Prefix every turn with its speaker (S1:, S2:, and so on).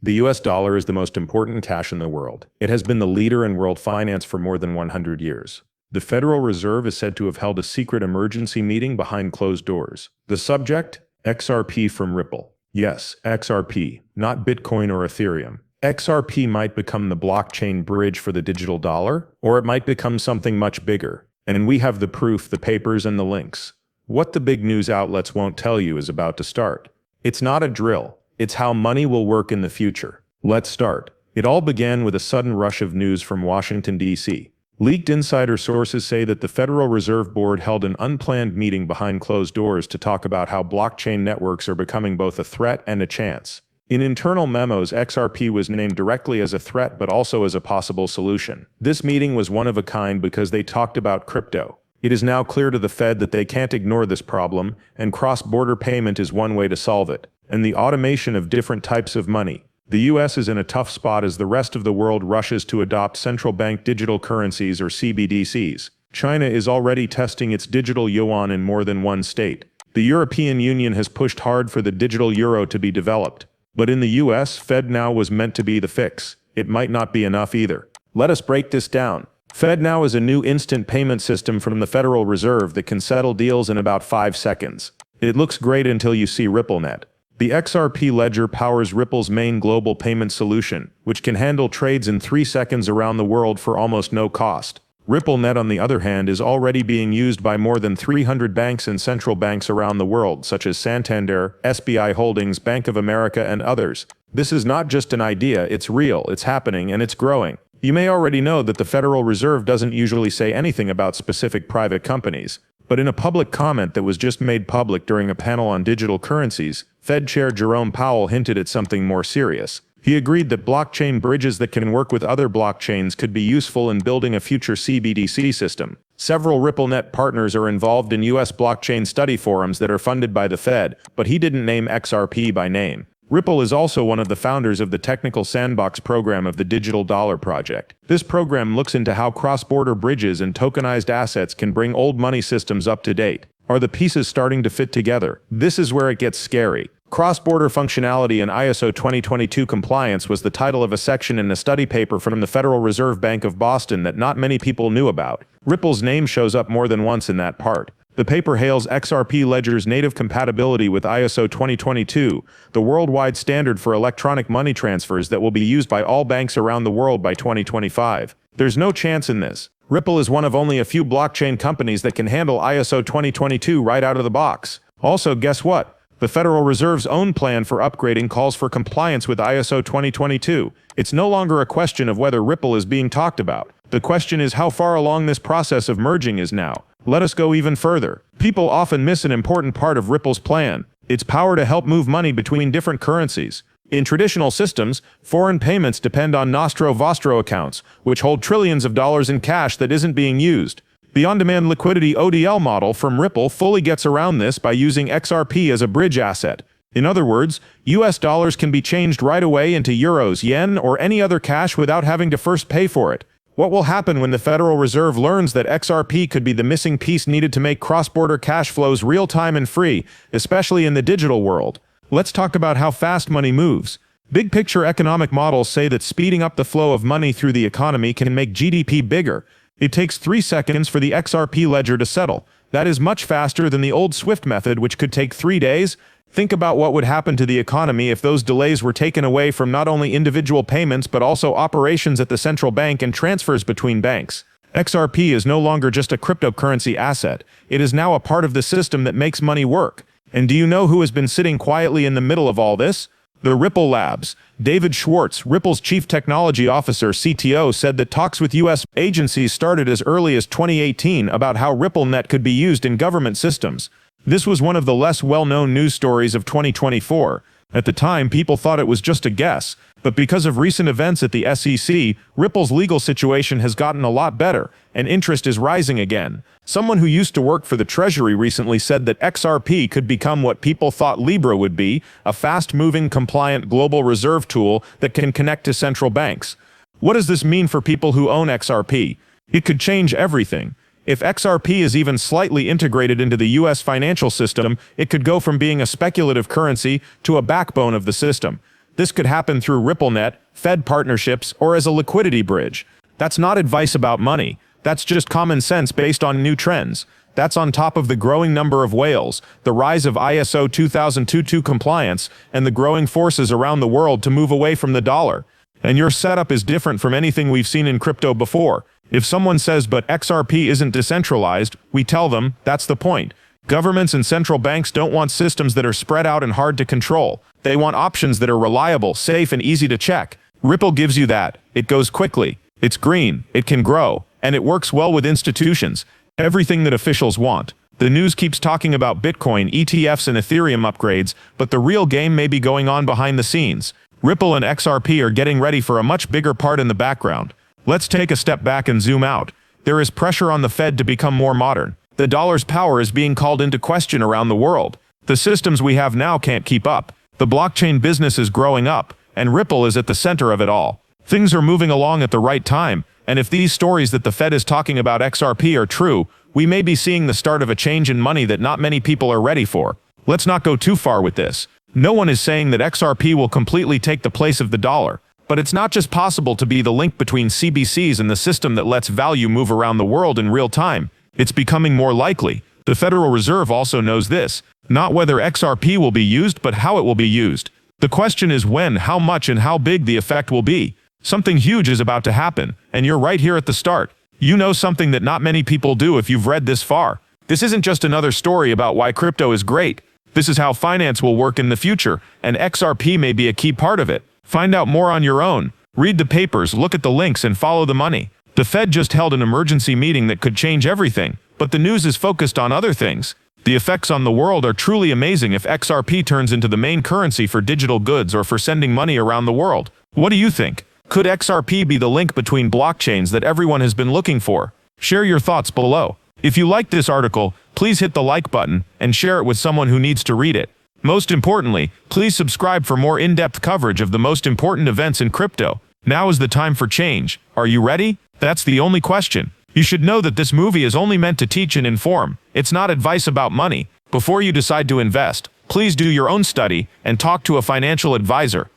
S1: The US dollar is the most important cash in the world. It has been the leader in world finance for more than 100 years. The Federal Reserve is said to have held a secret emergency meeting behind closed doors. The subject? XRP from Ripple. Yes, XRP, not Bitcoin or Ethereum. XRP might become the blockchain bridge for the digital dollar, or it might become something much bigger. And we have the proof, the papers, and the links. What the big news outlets won't tell you is about to start. It's not a drill. It's how money will work in the future. Let's start. It all began with a sudden rush of news from Washington, D.C. Leaked insider sources say that the Federal Reserve Board held an unplanned meeting behind closed doors to talk about how blockchain networks are becoming both a threat and a chance. In internal memos, XRP was named directly as a threat but also as a possible solution. This meeting was one of a kind because they talked about crypto. It is now clear to the Fed that they can't ignore this problem, and cross-border payment is one way to solve it. And the automation of different types of money. The US is in a tough spot as the rest of the world rushes to adopt central bank digital currencies or CBDCs. China is already testing its digital yuan in more than one state. The European Union has pushed hard for the digital euro to be developed. But in the US, FedNow was meant to be the fix. It might not be enough either. Let us break this down. FedNow is a new instant payment system from the Federal Reserve that can settle deals in about 5 seconds. It looks great until you see RippleNet. The XRP ledger powers Ripple's main global payment solution, which can handle trades in 3 seconds around the world for almost no cost. RippleNet, on the other hand, is already being used by more than 300 banks and central banks around the world, such as Santander, SBI Holdings, Bank of America, and others. This is not just an idea, it's real, it's happening, and it's growing. You may already know that the Federal Reserve doesn't usually say anything about specific private companies. But in a public comment that was just made public during a panel on digital currencies, Fed Chair Jerome Powell hinted at something more serious. He agreed that blockchain bridges that can work with other blockchains could be useful in building a future CBDC system. Several RippleNet partners are involved in US blockchain study forums that are funded by the Fed, but he didn't name XRP by name. Ripple is also one of the founders of the Technical Sandbox program of the Digital Dollar Project. This program looks into how cross-border bridges and tokenized assets can bring old money systems up to date. Are the pieces starting to fit together? This is where it gets scary. Cross-border functionality and ISO 2022 compliance was the title of a section in a study paper from the Federal Reserve Bank of Boston that not many people knew about. Ripple's name shows up more than once in that part. The paper hails XRP Ledger's native compatibility with ISO 2022, the worldwide standard for electronic money transfers that will be used by all banks around the world by 2025. There's no chance in this. Ripple is one of only a few blockchain companies that can handle ISO 2022 right out of the box. Also, guess what? The Federal Reserve's own plan for upgrading calls for compliance with ISO 2022. It's no longer a question of whether Ripple is being talked about. The question is how far along this process of merging is now. Let us go even further. People often miss an important part of Ripple's plan: its power to help move money between different currencies. In traditional systems, foreign payments depend on nostro-vostro accounts, which hold trillions of dollars in cash that isn't being used. The on-demand liquidity ODL model from Ripple fully gets around this by using XRP as a bridge asset. In other words, US dollars can be changed right away into euros, yen, or any other cash without having to first pay for it. What will happen when the Federal Reserve learns that XRP could be the missing piece needed to make cross-border cash flows real-time and free, especially in the digital world? Let's talk about how fast money moves. Big-picture economic models say that speeding up the flow of money through the economy can make GDP bigger. It takes 3 seconds for the XRP ledger to settle. That is much faster than the old SWIFT method, which could take 3 days. Think about what would happen to the economy if those delays were taken away from not only individual payments but also operations at the central bank and transfers between banks. XRP is no longer just a cryptocurrency asset. It is now a part of the system that makes money work. And do you know who has been sitting quietly in the middle of all this? The Ripple Labs. David Schwartz, Ripple's chief technology officer (CTO), said that talks with U.S. agencies started as early as 2018 about how RippleNet could be used in government systems. This was one of the less well-known news stories of 2024. At the time, people thought it was just a guess, but because of recent events at the SEC, Ripple's legal situation has gotten a lot better, and interest is rising again. Someone who used to work for the Treasury recently said that XRP could become what people thought Libra would be, a fast-moving, compliant global reserve tool that can connect to central banks. What does this mean for people who own XRP? It could change everything. If XRP is even slightly integrated into the US financial system, it could go from being a speculative currency to a backbone of the system. This could happen through RippleNet, Fed partnerships, or as a liquidity bridge. That's not advice about money. That's just common sense based on new trends. That's on top of the growing number of whales, the rise of ISO 2022 compliance, and the growing forces around the world to move away from the dollar. And your setup is different from anything we've seen in crypto before. If someone says, but XRP isn't decentralized, we tell them, that's the point. Governments and central banks don't want systems that are spread out and hard to control. They want options that are reliable, safe, and easy to check. Ripple gives you that. It goes quickly. It's green. It can grow. And it works well with institutions. Everything that officials want. The news keeps talking about Bitcoin, ETFs, and Ethereum upgrades, but the real game may be going on behind the scenes. Ripple and XRP are getting ready for a much bigger part in the background. Let's take a step back and zoom out. There is pressure on the Fed to become more modern. The dollar's power is being called into question around the world. The systems we have now can't keep up. The blockchain business is growing up, and Ripple is at the center of it all. Things are moving along at the right time, and if these stories that the Fed is talking about XRP are true, we may be seeing the start of a change in money that not many people are ready for. Let's not go too far with this. No one is saying that XRP will completely take the place of the dollar. But it's not just possible to be the link between CBCs and the system that lets value move around the world in real time. It's becoming more likely. The Federal Reserve also knows this. Not whether XRP will be used, but how it will be used. The question is when, how much, and how big the effect will be. Something huge is about to happen, and you're right here at the start. You know something that not many people do if you've read this far. This isn't just another story about why crypto is great. This is how finance will work in the future, and XRP may be a key part of it. Find out more on your own. Read the papers, look at the links, and follow the money. The Fed just held an emergency meeting that could change everything, but the news is focused on other things. The effects on the world are truly amazing if XRP turns into the main currency for digital goods or for sending money around the world. What do you think? Could XRP be the link between blockchains that everyone has been looking for? Share your thoughts below. If you liked this article, please hit the like button and share it with someone who needs to read it. Most importantly, please subscribe for more in-depth coverage of the most important events in crypto. Now is the time for change. Are you ready? That's the only question. You should know that this movie is only meant to teach and inform. It's not advice about money. Before you decide to invest, please do your own study and talk to a financial advisor.